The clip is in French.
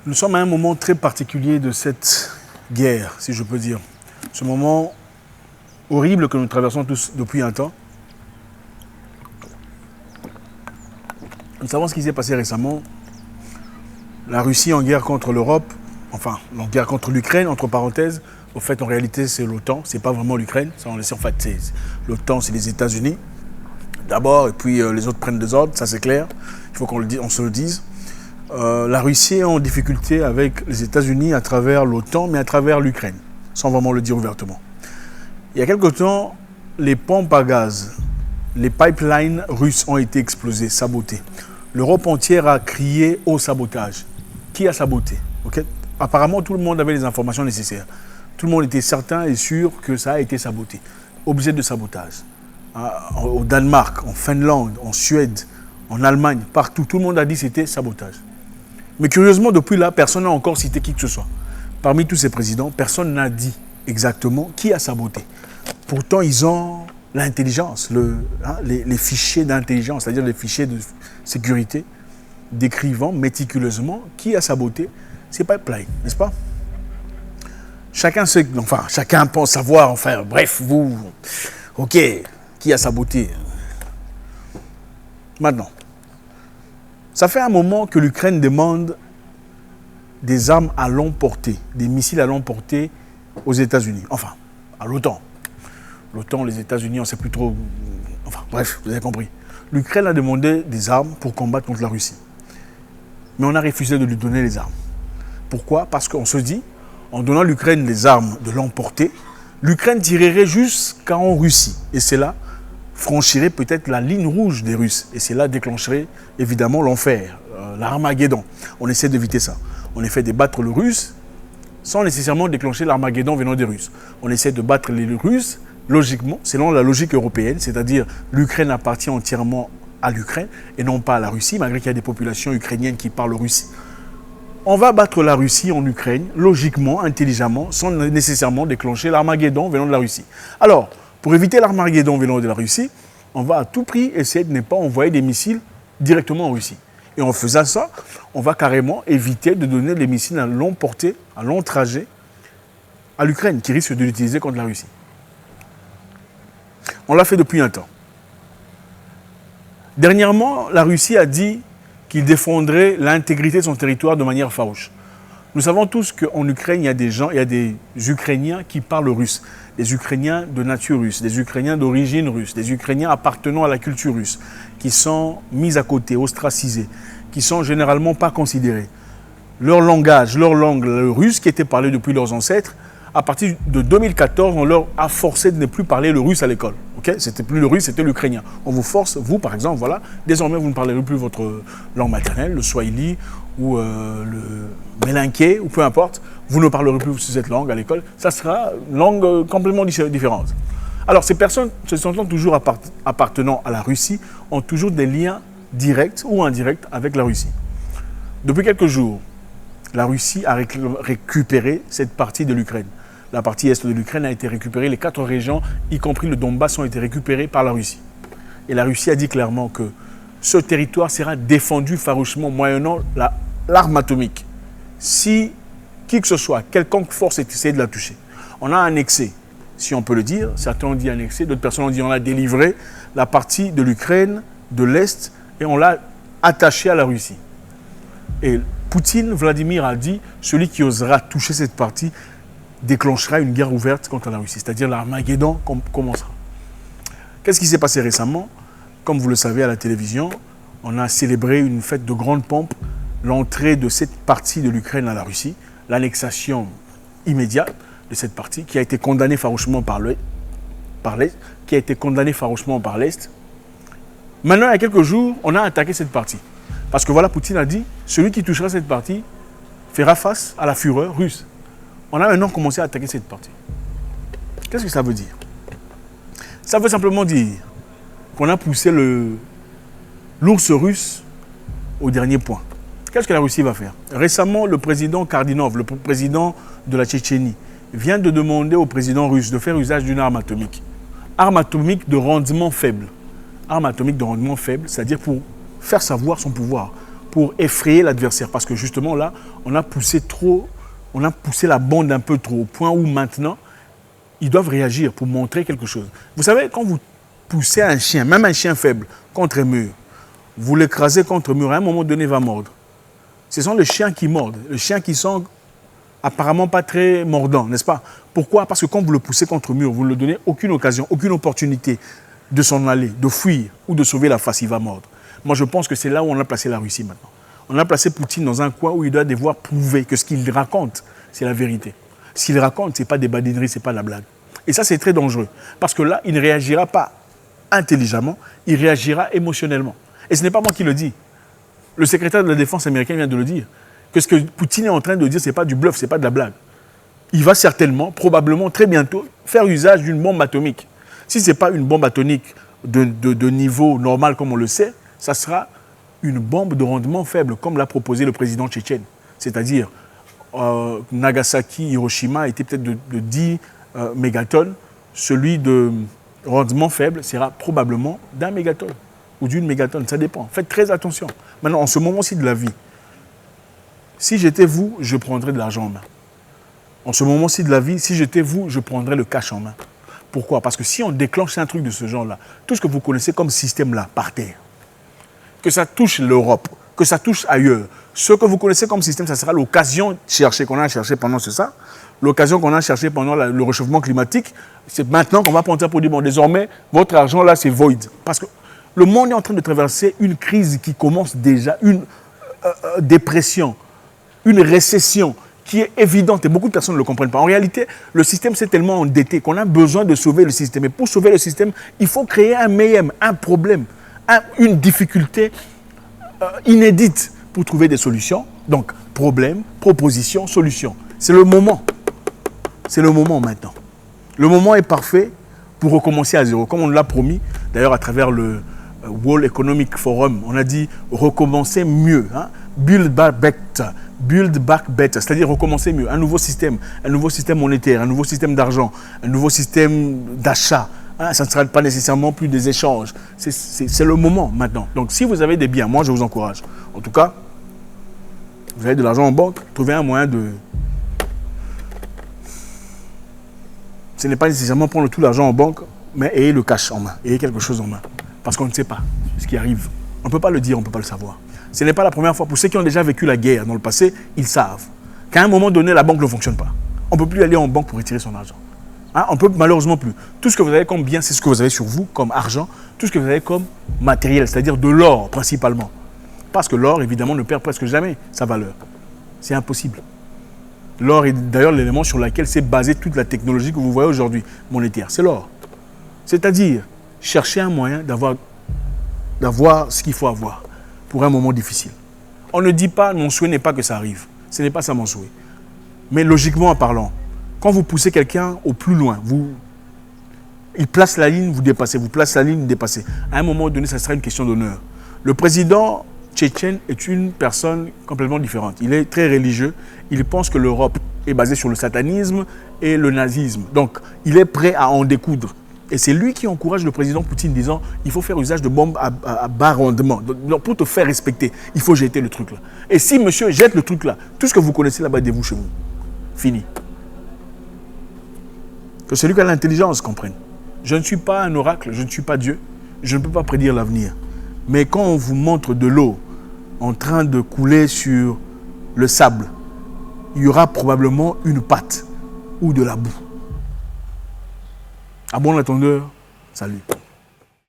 Nous sommes à un moment très particulier de cette guerre, si je peux dire. Ce moment horrible que nous traversons tous depuis un temps. Nous savons ce qui s'est passé récemment. La Russie en guerre contre l'Europe, enfin, en guerre contre l'Ukraine, entre parenthèses. Au fait, en réalité, c'est l'OTAN, c'est pas vraiment l'Ukraine. En fait, l'OTAN, c'est les États-Unis d'abord, et puis les autres prennent des ordres, ça c'est clair. Il faut qu'on se le dise. La Russie est en difficulté avec les États-Unis à travers l'OTAN, mais à travers l'Ukraine, sans vraiment le dire ouvertement. Il y a quelque temps, les pompes à gaz, les pipelines russes ont été explosés, sabotés. L'Europe entière a crié au sabotage. Qui a saboté? Apparemment, tout le monde avait les informations nécessaires. Tout le monde était certain et sûr que ça a été saboté. Objet de sabotage. Au Danemark, en Finlande, en Suède, en Allemagne, partout, tout le monde a dit que c'était sabotage. Mais curieusement, depuis là, personne n'a encore cité qui que ce soit. Parmi tous ces présidents, personne n'a dit exactement qui a saboté. Pourtant, ils ont l'intelligence, les fichiers d'intelligence, c'est-à-dire les fichiers de sécurité, décrivant méticuleusement qui a saboté ces pipelines, n'est-ce pas? Chacun sait, enfin, chacun pense savoir, enfin, bref, vous, ok, qui a saboté. Maintenant, ça fait un moment que l'Ukraine demande des armes à longue portée, des missiles à longue portée aux États-Unis, enfin, à l'OTAN. L'OTAN, les États-Unis, on ne sait plus trop. Enfin, bref, vous avez compris. L'Ukraine a demandé des armes pour combattre contre la Russie. Mais on a refusé de lui donner les armes. Pourquoi? Parce qu'on se dit, en donnant à l'Ukraine les armes de longue portée, l'Ukraine tirerait jusqu'en Russie. Et cela franchirait peut-être la ligne rouge des Russes. Et cela déclencherait évidemment l'enfer, l'Armageddon. On essaie d'éviter ça. On essaie de battre le Russe sans nécessairement déclencher l'Armageddon venant des Russes. On essaie de battre les Russes logiquement, selon la logique européenne, c'est-à-dire l'Ukraine appartient entièrement à l'Ukraine et non pas à la Russie, malgré qu'il y a des populations ukrainiennes qui parlent Russie. On va battre la Russie en Ukraine, logiquement, intelligemment, sans nécessairement déclencher l'Armageddon venant de la Russie. Alors, pour éviter l'Armageddon venant de la Russie, on va à tout prix essayer de ne pas envoyer des missiles directement en Russie. Et en faisant ça, on va carrément éviter de donner des missiles à longue portée, à long trajet, à l'Ukraine, qui risque de l'utiliser contre la Russie. On l'a fait depuis un temps. Dernièrement, la Russie a dit qu'il défendrait l'intégrité de son territoire de manière farouche. Nous savons tous qu'en Ukraine, il y a des Ukrainiens qui parlent russe, des Ukrainiens de nature russe, des Ukrainiens d'origine russe, des Ukrainiens appartenant à la culture russe, qui sont mis à côté, ostracisés, qui sont généralement pas considérés. Leur langage, leur langue, le russe qui était parlé depuis leurs ancêtres, à partir de 2014, on leur a forcé de ne plus parler le russe à l'école. C'était plus le russe, c'était l'ukrainien. On vous force, vous par exemple, voilà, désormais vous ne parlerez plus votre langue maternelle, le swahili ou le mélinké, ou peu importe, vous ne parlerez plus cette langue à l'école, ça sera une langue complètement différente. Alors ces personnes, se sentant toujours appartenant à la Russie, ont toujours des liens directs ou indirects avec la Russie. Depuis quelques jours, la Russie a récupéré cette partie de l'Ukraine. La partie est de l'Ukraine a été récupérée, les 4 régions, y compris le Donbass, ont été récupérées par la Russie. Et la Russie a dit clairement que ce territoire sera défendu farouchement moyennant l'arme atomique. Si qui que ce soit, quelconque force essaie de la toucher. On a annexé, si on peut le dire, certains ont dit annexé, d'autres personnes ont dit on a délivré la partie de l'Ukraine, de l'Est, et on l'a attachée à la Russie. Et Poutine, Vladimir a dit, celui qui osera toucher cette partie déclenchera une guerre ouverte contre la Russie, c'est-à-dire l'Armageddon commencera. Qu'est-ce qui s'est passé récemment? Comme vous le savez à la télévision, on a célébré une fête de grande pompe, l'entrée de cette partie de l'Ukraine à la Russie, l'annexation immédiate de cette partie qui a été condamnée farouchement par l'Est, Maintenant, il y a quelques jours, on a attaqué cette partie. Parce que voilà, Poutine a dit, celui qui touchera cette partie fera face à la fureur russe. On a maintenant commencé à attaquer cette partie. Qu'est-ce que ça veut dire? Ça veut simplement dire qu'on a poussé l'ours russe au dernier point. Qu'est-ce que la Russie va faire? Récemment, le président Kardinov, le président de la Tchétchénie, vient de demander au président russe de faire usage d'une arme atomique. Arme atomique de rendement faible. Arme atomique de rendement faible, c'est-à-dire pour faire savoir son pouvoir, pour effrayer l'adversaire. Parce que justement là, on a poussé la bande un peu trop, au point où maintenant, ils doivent réagir pour montrer quelque chose. Vous savez, quand vous poussez un chien, même un chien faible, contre un mur, vous l'écrasez contre un mur, à un moment donné, il va mordre. Ce sont les chiens qui mordent, les chiens qui sont apparemment pas très mordants, n'est-ce pas? Pourquoi? Parce que quand vous le poussez contre le mur, vous ne lui donnez aucune occasion, aucune opportunité de s'en aller, de fuir ou de sauver la face, il va mordre. Moi, je pense que c'est là où on a placé la Russie maintenant. On a placé Poutine dans un coin où il doit devoir prouver que ce qu'il raconte, c'est la vérité. S'il raconte, ce n'est pas des badineries, ce n'est pas de la blague. Et ça, c'est très dangereux. Parce que là, il ne réagira pas intelligemment, il réagira émotionnellement. Et ce n'est pas moi qui le dis. Le secrétaire de la défense américain vient de le dire. Que ce que Poutine est en train de dire, ce n'est pas du bluff, ce n'est pas de la blague. Il va certainement, probablement, très bientôt, faire usage d'une bombe atomique. Si ce n'est pas une bombe atomique de niveau normal comme on le sait, ça sera une bombe de rendement faible, comme l'a proposé le président tchétchène. C'est-à-dire, Nagasaki, Hiroshima était peut-être de 10 mégatonnes. Celui de rendement faible sera probablement d'1 mégatonne ou d'une mégatonne, ça dépend. Faites très attention. Maintenant, en ce moment-ci de la vie, si j'étais vous, je prendrais de l'argent en main. En ce moment-ci de la vie, si j'étais vous, je prendrais le cash en main. Pourquoi? Parce que si on déclenche un truc de ce genre-là, tout ce que vous connaissez comme système-là, par terre, que ça touche l'Europe, que ça touche ailleurs, ce que vous connaissez comme système, ça sera l'occasion qu'on a cherché pendant ça, l'occasion qu'on a cherché pendant le réchauffement climatique, c'est maintenant qu'on va prendre ça pour dire, bon, désormais, votre argent là, c'est void. Parce que le monde est en train de traverser une crise qui commence déjà, une dépression, une récession qui est évidente et beaucoup de personnes ne le comprennent pas. En réalité, le système s'est tellement endetté qu'on a besoin de sauver le système. Et pour sauver le système, il faut créer un mayhem, un problème, une difficulté inédite pour trouver des solutions. Donc, problème, proposition, solution. C'est le moment. C'est le moment maintenant. Le moment est parfait pour recommencer à zéro. Comme on l'a promis, d'ailleurs à travers le World Economic Forum, on a dit recommencer mieux. Hein? Build back better, c'est-à-dire recommencer mieux. Un nouveau système monétaire, un nouveau système d'argent, un nouveau système d'achat. Hein? Ça ne sera pas nécessairement plus des échanges. C'est le moment maintenant. Donc si vous avez des biens, moi je vous encourage. En tout cas, vous avez de l'argent en banque, trouvez un moyen de... Ce n'est pas nécessairement prendre tout l'argent en banque, mais ayez le cash en main, ayez quelque chose en main. Parce qu'on ne sait pas ce qui arrive. On ne peut pas le dire, on ne peut pas le savoir. Ce n'est pas la première fois. Pour ceux qui ont déjà vécu la guerre dans le passé, ils savent qu'à un moment donné, la banque ne fonctionne pas. On ne peut plus aller en banque pour retirer son argent. Hein? On ne peut malheureusement plus. Tout ce que vous avez comme bien, c'est ce que vous avez sur vous comme argent, tout ce que vous avez comme matériel, c'est-à-dire de l'or principalement. Parce que l'or, évidemment, ne perd presque jamais sa valeur. C'est impossible. L'or est d'ailleurs l'élément sur lequel s'est basée toute la technologie que vous voyez aujourd'hui monétaire. C'est l'or. C'est-à-dire, chercher un moyen d'avoir ce qu'il faut avoir pour un moment difficile. On ne dit pas, mon souhait n'est pas que ça arrive. Ce n'est pas ça mon souhait. Mais logiquement en parlant, quand vous poussez quelqu'un au plus loin, il place la ligne, vous dépassez, vous placez la ligne, vous dépassez. À un moment donné, ça sera une question d'honneur. Le président tchétchène est une personne complètement différente. Il est très religieux. Il pense que l'Europe est basée sur le satanisme et le nazisme. Donc, il est prêt à en découdre. Et c'est lui qui encourage le président Poutine disant il faut faire usage de bombes à bas rendement. Donc, pour te faire respecter, il faut jeter le truc là. Et si monsieur jette le truc là, tout ce que vous connaissez là-bas, aidez-vous chez vous. Fini. Que celui qui a l'intelligence comprenne. Je ne suis pas un oracle, je ne suis pas Dieu. Je ne peux pas prédire l'avenir. Mais quand on vous montre de l'eau en train de couler sur le sable, il y aura probablement une patte ou de la boue. À bon entendeur, salut.